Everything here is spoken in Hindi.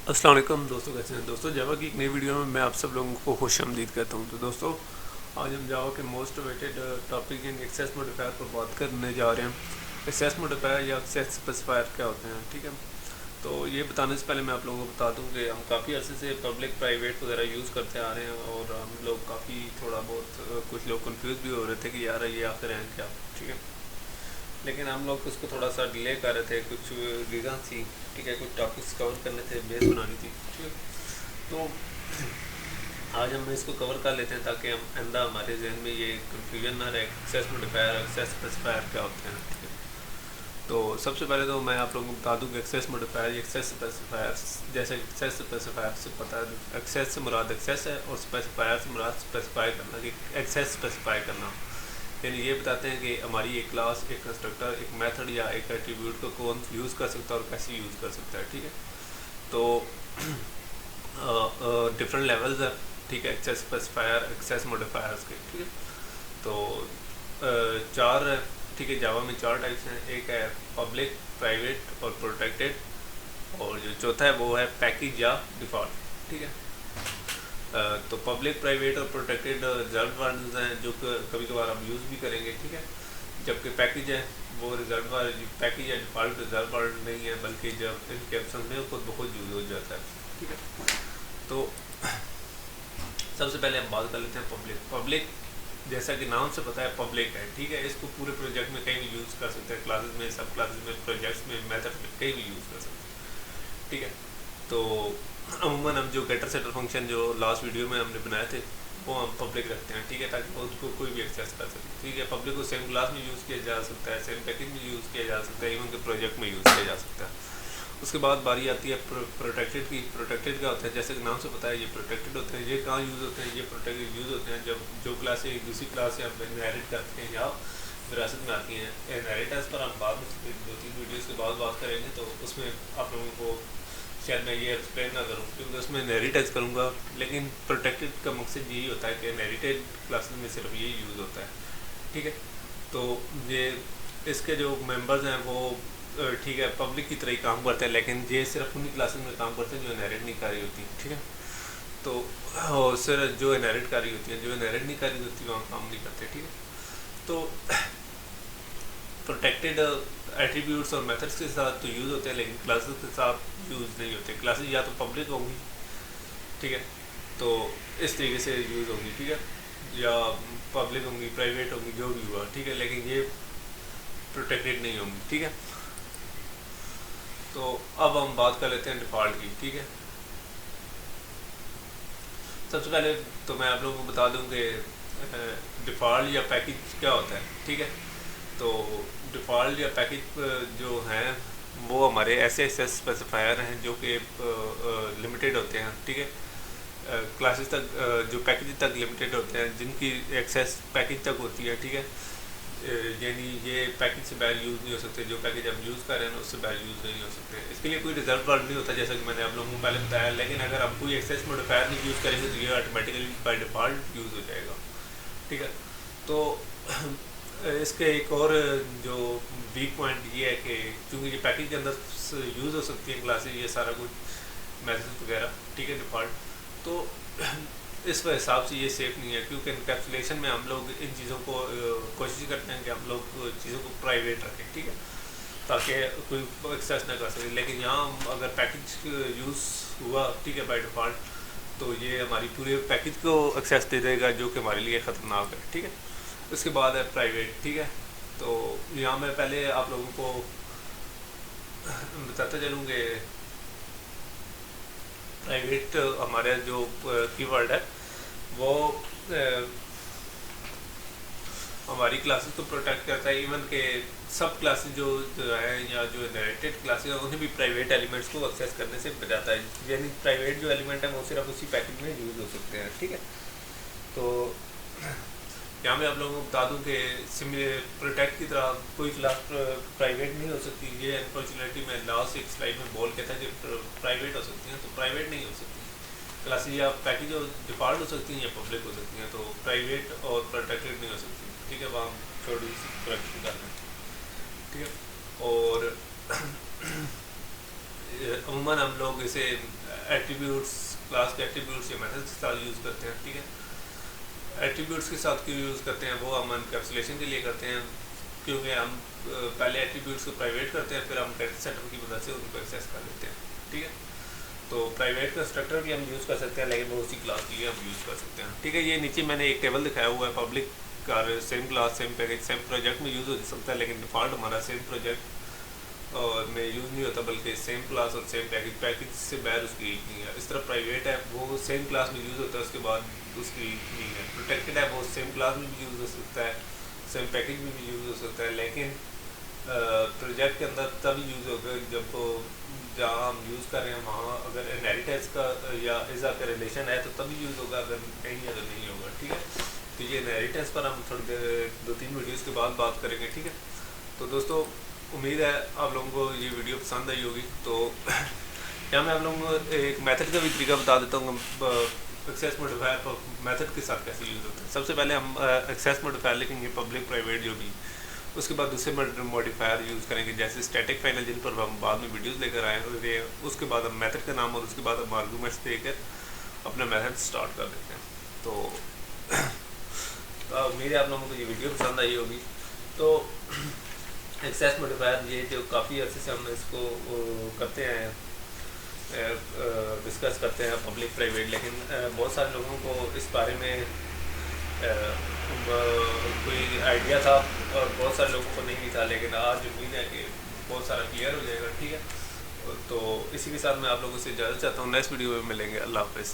अस्सलाम वालेकुम दोस्तों, कैसे हैं दोस्तों। जावा की एक नई वीडियो में मैं आप सब लोगों को खुश आमदीद कहता हूं। तो दोस्तों, आज हम जावा के most awaited topic in excess modifier पर बात करने जा रहे हैं। एक्सेस मॉडिफायर या एक्सेस स्पेसिफायर क्या होते हैं, ठीक है। तो ये बताने से पहले मैं आप लोगों को बता दूं कि हम काफ़ी अर्से से पब्लिक प्राइवेट वगैरह यूज़ करते आ रहे हैं और हम लोग काफ़ी थोड़ा बहुत कुछ लोग कंफ्यूज भी हो रहे थे कि यार ये आखिर हैं क्या, ठीक है। लेकिन हम लोग उसको थोड़ा सा डिले कर रहे थे, कुछ रीज़न थी, ठीक है, कुछ टॉपिक्स कवर करने थे, बेस बनानी थी, ठीक है। तो आज हम इसको कवर कर लेते हैं ताकि हम आइंदा हमारे जहन में ये कंफ्यूजन ना रहे एक्सेस मॉडिफायर और एक्सेस स्पेसिफायर क्या होते हैं, ठीक है। तो सबसे पहले तो मैं आप लोगों को बता दूं कि एक्सेस मॉडिफायर एक्सेस स्पेसिफायर, जैसे एक्सेस स्पेसिफायर से पता है, एक्सेस से मुराद एक्सेस है और स्पेसिफायर से मुराद स्पेसिफाई करना, कि एक्सेस स्पेसिफाई करना। यानी ये बताते हैं कि हमारी एक क्लास, एक कंस्ट्रक्टर, एक मेथड या एक एट्रीब्यूट को कौन यूज़ कर सकता है और कैसे यूज़ कर सकता है, ठीक है। तो डिफरेंट लेवल्स है, ठीक है, एक्सेस स्पेसिफायर एक्सेस मॉडिफायर्स के, ठीक है। तो चार है, ठीक है, जावा में चार टाइप्स हैं। एक है पब्लिक, प्राइवेट और प्रोटेक्टेड, और जो चौथा है वो है पैकेज या डिफ़ॉल्ट, ठीक है। तो पब्लिक, प्राइवेट और प्रोटेक्टेड रिजर्व वर्जन हैं जो कभी कभार हम यूज़ भी करेंगे, ठीक है। जबकि पैकेज है वो रिजर्व पैकेज या डिफ़ॉल्ट रिजर्व वर्जन नहीं है, बल्कि जब इनके ऑप्शन में खुद बहुत यूज़ हो जाता है, ठीक है। तो सबसे पहले हम बात कर लेते हैं पब्लिक। पब्लिक जैसा कि नाम से पता है पब्लिक है, ठीक है। इसको पूरे प्रोजेक्ट में कहीं भी यूज़ कर सकते हैं, क्लासेस में, सब क्लासेस में, प्रोजेक्ट्स में, मेथड में, कहीं भी यूज़ कर सकते हैं, ठीक है। तो अमूमन हम जो गेटर सेटर फंक्शन जो लास्ट वीडियो में हमने बनाए थे वो हम पब्लिक रखते हैं, ठीक है, ताकि उसको कोई भी एक्सेस कर सके, ठीक है। पब्लिक को सेम क्लास में यूज़ किया जा सकता है, सेम पैकेज में यूज़ किया जा सकता है, इवन के प्रोजेक्ट में यूज़ किया जा सकता है। उसके बाद बारी आती है प्रोटेक्टेड की। प्रोटेक्टेड क्या होता है, जैसे कि नाम से पता है ये प्रोटेक्टेड होते हैं। ये कहाँ यूज़ होते हैं, ये प्रोटेक्टेड यूज़ होते हैं जब जो क्लास एक दूसरी क्लास से हम इनहेरिट करते हैं या विरासत में आती हैं। इनहेरिटेंस पर हम बाद में 2-3 वीडियोज़ के बाद बात करेंगे, तो उसमें आप लोगों को शायद मैं ये एक्सप्लेन ना करूँ क्योंकि उसमें इनहेरिटेंस करूँगा। लेकिन प्रोटेक्टेड का मकसद यही होता है कि इनहेरिटेड क्लासेस में सिर्फ यही यूज़ होता है, ठीक है। तो ये इसके जो मेंबर्स हैं वो ठीक है पब्लिक की तरह ही काम करते हैं, लेकिन ये सिर्फ उन्हीं क्लासेस में काम करते हैं जो इनहेरिट नहीं कर रही होती, ठीक है। तो और सिर्फ जो इनहेरिट कर रही होती है, जो इनहेरिट नहीं कर रही होती वहाँ काम नहीं करते, ठीक है। तो प्रोटेक्टेड एट्रीब्यूट्स और मेथड्स के साथ तो यूज़ होते हैं, लेकिन क्लासेस के साथ यूज़ नहीं होते। क्लासेस या तो पब्लिक होंगी, ठीक है, तो इस तरीके से यूज़ होंगी, ठीक है, या पब्लिक होंगी, प्राइवेट होंगी, जो भी हुआ, ठीक है, लेकिन ये प्रोटेक्टेड नहीं होंगी, ठीक है। तो अब हम बात कर लेते हैं डिफ़ॉल्ट की, ठीक है। सबसे पहले तो मैं आप लोगों को बता दूं कि डिफ़ॉल्ट या पैकेज क्या होता है, ठीक है। तो डिफ़ॉल्ट या पैकेज जो हैं वो हमारे ऐसे एक्सेस स्पेसिफायर हैं जो कि लिमिटेड होते हैं, ठीक है। क्लासेस तक जो पैकेज तक लिमिटेड होते हैं, जिनकी एक्सेस पैकेज तक होती है, ठीक है। यानी ये पैकेज से बाहर यूज़ नहीं हो सकते। जो पैकेज हम यूज़ कर रहे हैं उससे बाहर यूज़ नहीं हो सकते। इसके लिए कोई रिजर्व वर्ड नहीं होता, जैसा कि मैंने आप लोगों को पहले बताया। लेकिन अगर आप कोई एक्सेस मॉडिफायर नहीं यूज़ करेंगे तो ये ऑटोमेटिकली बाय डिफ़ॉल्ट यूज़ हो जाएगा, ठीक है। तो इसके एक और जो वीक पॉइंट ये है कि चूँकि ये पैकेज के अंदर यूज़ हो सकती है क्लासेज, ये सारा कुछ मैसेज वगैरह, ठीक है, डिफ़ॉल्ट। तो इस हिसाब से ये सेफ़ नहीं है, क्योंकि इनकैप्सुलेशन में हम लोग इन चीज़ों को कोशिश करते हैं कि हम लोग चीज़ों को प्राइवेट रखें, ठीक है, ताकि कोई एक्सेस ना कर सके। लेकिन यहाँ अगर पैकेज यूज़ हुआ, ठीक है, बाय डिफ़ॉल्ट, तो ये हमारी पूरे पैकेज को एक्सेस दे देगा, जो कि हमारे लिए ख़तरनाक है, ठीक है। उसके बाद है प्राइवेट, ठीक है। तो यहाँ मैं पहले आप लोगों को बताते चलूँगे प्राइवेट हमारे जो कीवर्ड है वो हमारी क्लासेस को प्रोटेक्ट करता है। इवन के सब क्लासेस जो है या जो इनहेरिटेड क्लासेस हैं उन्हें भी प्राइवेट एलिमेंट्स को एक्सेस करने से बचाता है। यानी प्राइवेट जो एलिमेंट है वो सिर्फ उसी पैकेज में यूज़ हो सकते हैं, ठीक है। तो यहाँ मैं आप लोगों को बता दूं कि प्रोटेक्ट की तरह कोई क्लास प्राइवेट नहीं हो सकती। ये अनफॉर्चुनेटली मैं लास्ट एक स्लाइड में बोल के था कि प्राइवेट हो सकती हैं, तो प्राइवेट नहीं हो सकती क्लासेस। या पैकेज डिफ़ॉल्ट हो सकती हैं या पब्लिक हो सकती हैं, तो प्राइवेट और प्रोटेक्टेड नहीं हो सकती, ठीक है। वहाँ थोड़ी सी करेक्शन कर लें, ठीक है। और अमूमन हम लोग इसे एट्रीब्यूट्स, क्लास के एट्रीब्यूट्स या मेथड्स के साथ यूज़ करते हैं। ठीक है, एट्रीब्यूट्स के साथ क्यों यूज़ करते हैं, वो हम एनकैप्सुलेशन के लिए करते हैं, क्योंकि हम पहले एट्रीब्यूट्स को प्राइवेट करते हैं, फिर हम कैरेक्टर सेटअप की मदद से उनको एक्सेस कर लेते हैं। ठीक है, तो प्राइवेट कंस्ट्रक्टर भी हम यूज़ कर सकते हैं, लेकिन वो उसी क्लास के लिए हम यूज़ कर सकते हैं। ठीक है, ये नीचे मैंने एक टेबल दिखाया हुआ है, पब्लिक का same class same package same project में यूज़ हो सकता है, लेकिन डिफ़ॉल्ट हमारा सेम प्रोजेक्ट और में यूज़ नहीं होता, बल्कि सेम क्लास और सेम पैकेज से बाहर उसकी नहीं है। इस तरह प्राइवेट है वो सेम क्लास में यूज़ होता है, उसके बाद उसकी नहीं है। प्रोटेक्टेड है वो सेम क्लास में भी यूज़ हो सकता है, सेम पैकेज में भी यूज़ हो सकता है, लेकिन प्रोजेक्ट के अंदर तब यूज़ होगा जब जहाँ हम यूज़ कर रहे हैं वहाँ अगर इनहेरिटेंस का या इज़ा का रिलेशन है तो तभी यूज़ होगा, अगर नहीं है तो नहीं होगा। ठीक है, तो ये इनहेरिटेंस पर हम थोड़ी देर 2-3 वीडियोज़ के बाद बात करेंगे। ठीक है, तो दोस्तों उम्मीद है आप लोगों को ये वीडियो पसंद आई होगी। तो यहाँ मैं आप लोगों को एक मेथड का भी तरीका बता देता हूँ, एक्सेस मॉडिफायर मेथड के साथ कैसे यूज़ होता है। सबसे पहले हम एक्सेस मॉडिफायर लिखेंगे, पब्लिक प्राइवेट जो भी, उसके बाद दूसरे मॉडिफायर यूज़ करेंगे जैसे स्टैटिक फाइनल, जिन पर हम बाद में वीडियोस लेकर आए हुए हैं। उसके बाद हम मेथड का नाम और उसके बाद हम आर्गूमेंट्स देकर अपना मेथड स्टार्ट कर देते हैं। तो उम्मीद है आप लोगों को ये वीडियो पसंद आई होगी। तो एक्सेस मॉडिफायर ये जो काफ़ी अर्से से हम इसको करते हैं, डिस्कस करते हैं पब्लिक प्राइवेट, लेकिन बहुत सारे लोगों को इस बारे में कोई आइडिया था और बहुत सारे लोगों को नहीं भी था, लेकिन आज उम्मीद है कि बहुत सारा क्लियर हो जाएगा। ठीक है, तो इसी के साथ मैं आप लोगों से इजाज़त चाहता हूँ, नेक्स्ट वीडियो में मिलेंगे। अल्लाह हाफ़िज़।